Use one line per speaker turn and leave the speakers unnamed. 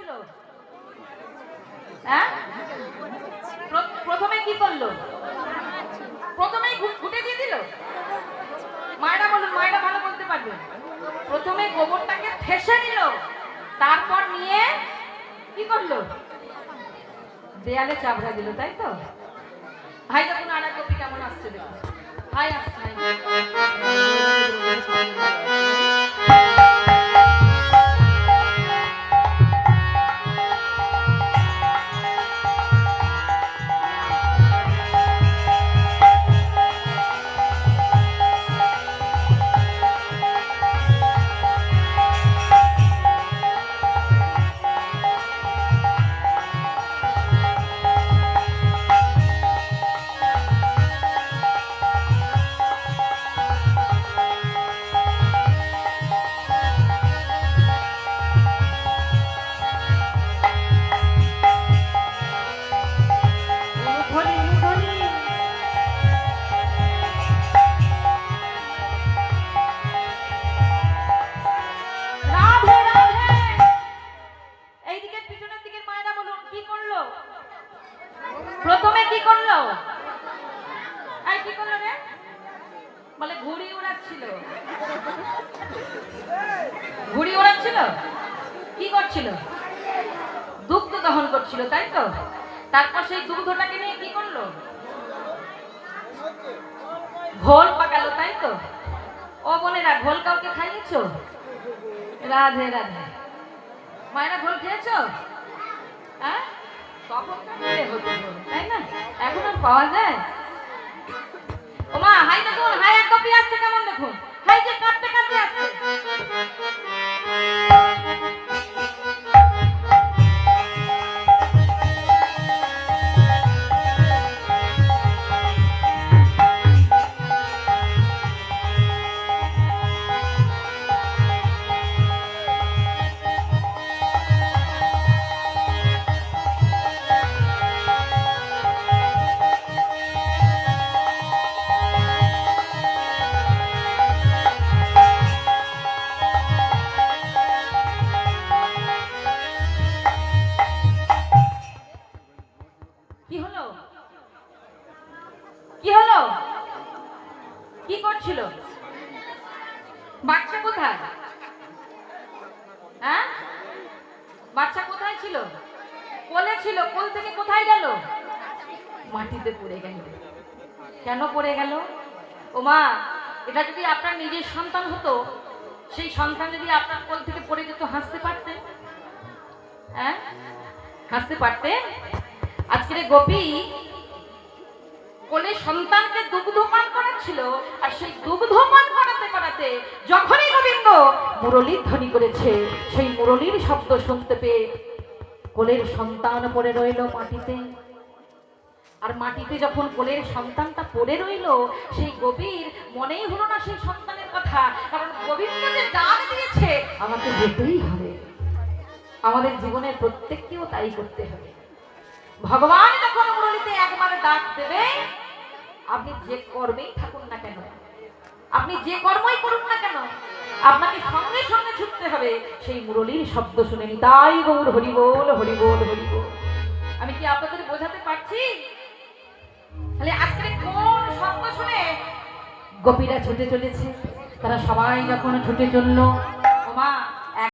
করলো? হ্যাঁ, প্রথমে কি করলো? প্রথমেই ঘুটে দিয়ে দিল। মায়েরা বলুন, মায়েরা ভালো বলতে পারবে। প্রথমে গোবরটাকে ঠেসে নিল, তারপর নিয়ে কি করলো? দেয়ালে চাপড়া দিল, তাই তো? ভাই দেখুন আর এক কপি কেমন আসছে দেখুন। ভাই আসছে প্রথমে কি করলো? কি করলো রে? বলে ঘুড়ি উড়াচ্ছিল। ঘুড়ি উড়াচ্ছিল, কি করছিল? দুগ্ধ দহন করছিল, তাই তো? তারপর সেই দুগ্ধটাকে নিয়ে কি করলো? ঘোল পাকালো, তাই তো? ও বোনেরা, ঘোল কাউকে খাইয়েছো? রাধে রাধে। মায়েরা ঘোল খেয়েছো? হ্যাঁ, তাই না? এখন আর পাওয়া যায়? ও মা, হাই দেখুন, হাই এক কপি আসছে, কেমন দেখুন। হাই যে কাটতে কাটতে আসছে। কি হলো? কি করছিল? বাচ্চা কোথায়? হ্যাঁ, বাচ্চা কোথায় ছিল? কোলে ছিল। কোল থেকে কোথায় গেল? মাটিতে পড়ে গেল। কেন পড়ে গেল? ও মা, এটা যদি আপনার নিজের সন্তান হতো, সেই সন্তান যদি আপনার কোল থেকে পড়ে যেত, হাসতে পারতেন? হ্যাঁ, হাসতে পারতেন? আজকের গোপী কোলে সন্তানকে দুগ্ধ পান করাচ্ছিল, আর সেই দুগ্ধ পান করাতে করাতে যখনই গোবিন্দ মুরলীর ধ্বনি করেছে, সেই মুরলীর শব্দ শুনতে পেয়ে কোলের সন্তান পড়ে রইল মাটিতে। আর মাটিতে যখন কোলের সন্তানটা পড়ে রইল, সেই গোপীর মনেই হলো না সেই সন্তানের কথা, কারণ গোবিন্দ যে ডাক দিয়েছে আমাকে যেতেই হবে। আমাদের জীবনের প্রত্যেককেও তাই করতে হবে। ভগবান যখন মুরলীতে একবার ডাক দেবে, আপনি যে কর্মেই থাকুন না কেন, আপনি যে কর্মই করুন না কেন, আপনাকে সঙ্গে সঙ্গে ছুটতে হবে সেই মুরলীর শব্দ শুনে। নিতাই গৌর হরি বল, হরি বল, হরি বল। আমি কি আপনাদের বোঝাতে পারছি? তাহলে আজকে কোন শব্দ শুনে গোপীরা ছুটে চলেছে? তারা সবাই যখন ছুটে চলল,